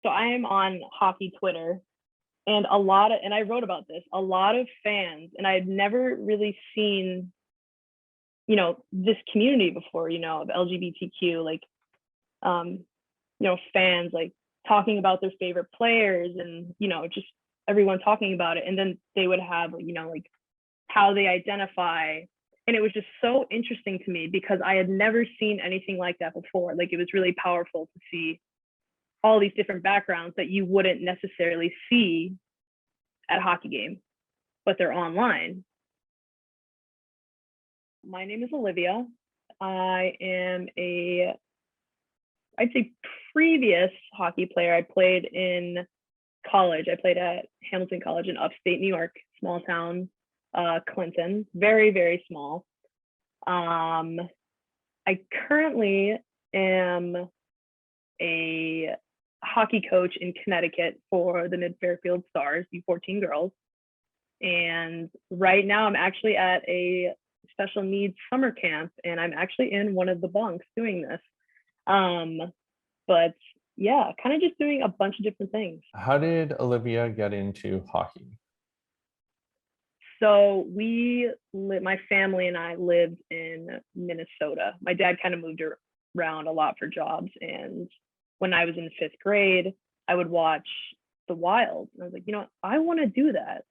So I am on hockey Twitter, and I wrote about this, a lot of fans, and I had never really seen, this community before, of LGBTQ, like, fans like talking about their favorite players and, just everyone talking about it. And then they would have, like how they identify. And it was just so interesting to me because I had never seen anything like that before. Like, it was really powerful to see all these different backgrounds that you wouldn't necessarily see at a hockey game, but they're online. My name is Olivia. I am I'd say previous hockey player. I played in college. I played at Hamilton College in upstate New York, small town, Clinton, very, very small. I currently am a hockey coach in Connecticut for the Mid Fairfield Stars, U14 girls. And right now I'm actually at a special needs summer camp, and I'm actually in one of the bunks doing this. But yeah, kind of just doing a bunch of different things. How did Olivia get into hockey? So my family and I lived in Minnesota. My dad kind of moved around a lot for jobs. And when I was in fifth grade, I would watch the Wild. And I was like, I want to do that.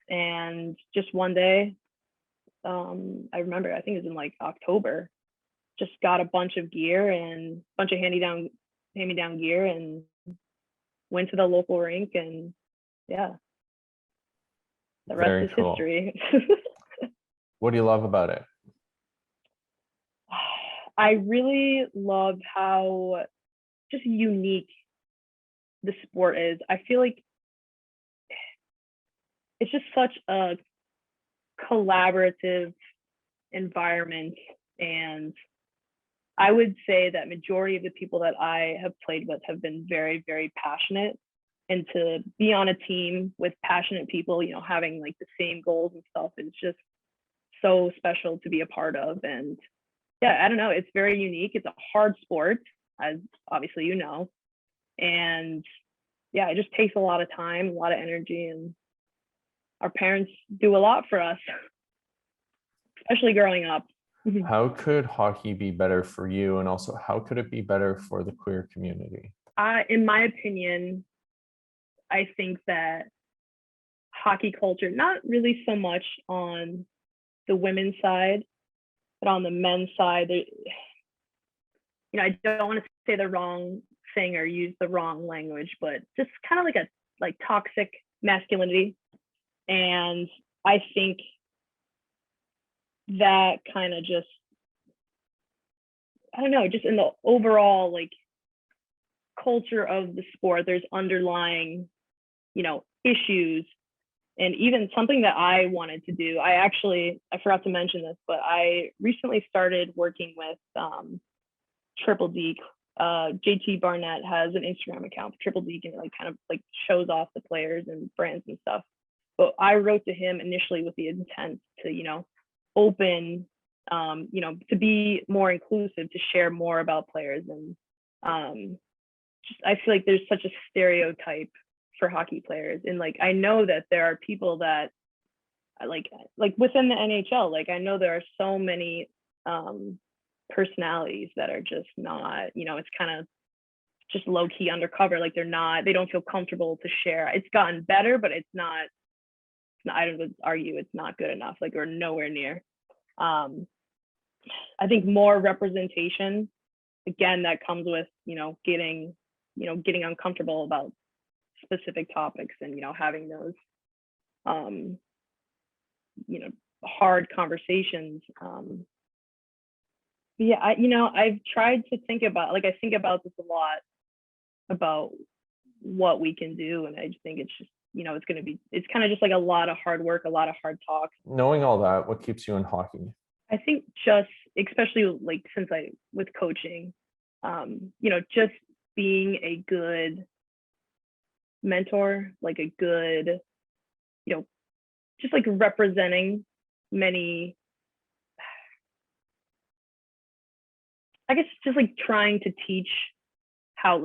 And just one day, I remember, I think it was in like October, just got a bunch of gear and a bunch of hand-me-down gear and went to the local rink, and yeah, the rest Very is cool. history. What do you love about it? I really love how just unique the sport is. I feel like it's just such a collaborative environment, and I would say that majority of the people that I have played with have been very, very passionate, and to be on a team with passionate people, having like the same goals and stuff is just so special to be a part of. And yeah, I don't know, it's very unique. It's a hard sport, as obviously and yeah, it just takes a lot of time, a lot of energy, and our parents do a lot for us, especially growing up. How could hockey be better for you? And also, how could it be better for the queer community? In my opinion, I think that hockey culture, not really so much on the women's side, but on the men's side, I don't want to say the wrong thing or use the wrong language, but just kind of like toxic masculinity. And I think that kind of just, I don't know, just in the overall like culture of the sport, there's underlying, issues. And even something that I wanted to do, I forgot to mention this, but I recently started working with Triple Deke. JT Barnett has an Instagram account for Triple Deke, and it kind of shows off the players and brands and stuff. But I wrote to him initially with the intent to, open, to be more inclusive, to share more about players. And I feel like there's such a stereotype for hockey players. And I know that there are people that like within the NHL, I know there are so many personalities that are just not, it's kind of just low key undercover. They don't feel comfortable to share. It's gotten better, but it's not, I would argue it's not good enough, or nowhere near. I think more representation, again, that comes with, getting uncomfortable about specific topics and, having those, hard conversations. Yeah, I've tried to think about, I think about this a lot, about what we can do. And I just think it's just, it's kind of just a lot of hard work, a lot of hard talks. Knowing all that, what keeps you in hockey? I think just, especially since with coaching, just being a good mentor, a good, just representing many, I guess just trying to teach how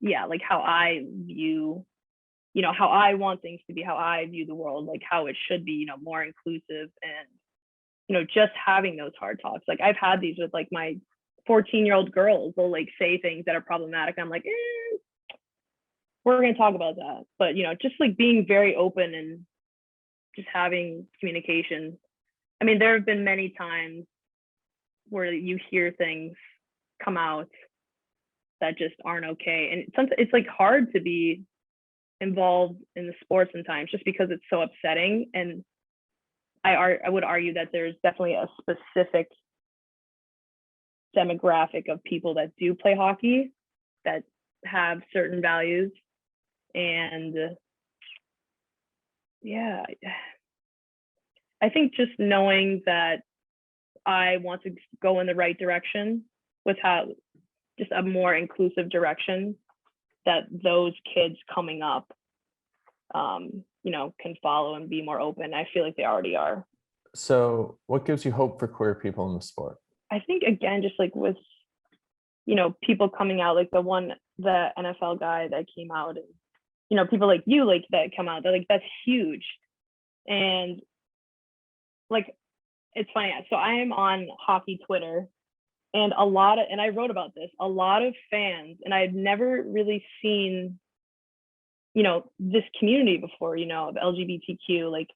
yeah, like how I view, how I want things to be, how I view the world, like how it should be, more inclusive, and just having those hard talks. Like I've had these with like my 14-year-old girls. They'll like say things that are problematic. I'm like, we're going to talk about that. But just like being very open and just having communication. I mean, there have been many times where you hear things come out that just aren't okay, and sometimes it's like hard to be involved in the sport sometimes just because it's so upsetting. And I would argue that there's definitely a specific demographic of people that do play hockey that have certain values. And yeah, I think just knowing that I want to go in the right direction with how just a more inclusive direction, that those kids coming up, can follow and be more open. I feel like they already are. So what gives you hope for queer people in the sport? I think, again, just like with, people coming out, like the NFL guy that came out, and, people like you, like that come out, they're like, that's huge. And like, it's funny. So I am on hockey Twitter, and and I wrote about this, a lot of fans, and I had never really seen, this community before, of LGBTQ, like,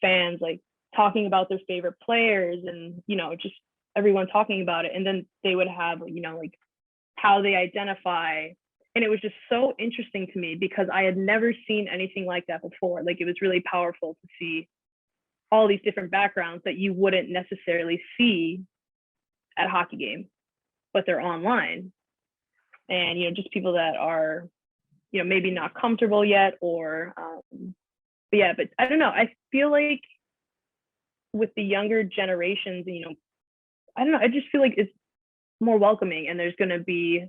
fans like talking about their favorite players, and, just everyone talking about it. And then they would have, like how they identify. And it was just so interesting to me because I had never seen anything like that before. Like, it was really powerful to see all these different backgrounds that you wouldn't necessarily see at a hockey game, but they're online. And, just people that are, maybe not comfortable yet, or, but I don't know. I feel like with the younger generations, I don't know. I just feel like it's more welcoming, and there's going to be,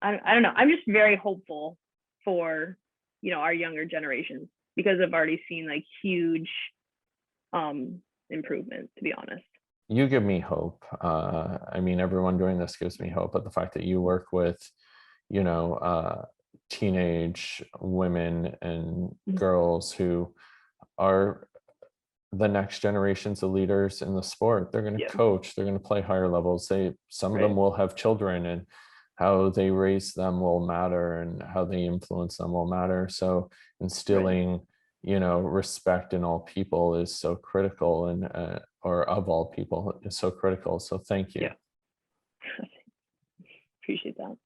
I don't know. I'm just very hopeful for, our younger generations, because I've already seen like huge improvement, to be honest. You give me hope. I mean, everyone doing this gives me hope, but the fact that you work with, teenage women and girls who are the next generations of leaders in the sport, they're going to coach, they're going to play higher levels. Some of them will have children, and how they raise them will matter, and how they influence them will matter. So instilling, respect in all people is so critical, and or of all people is so critical. So thank you. Yeah. Appreciate that.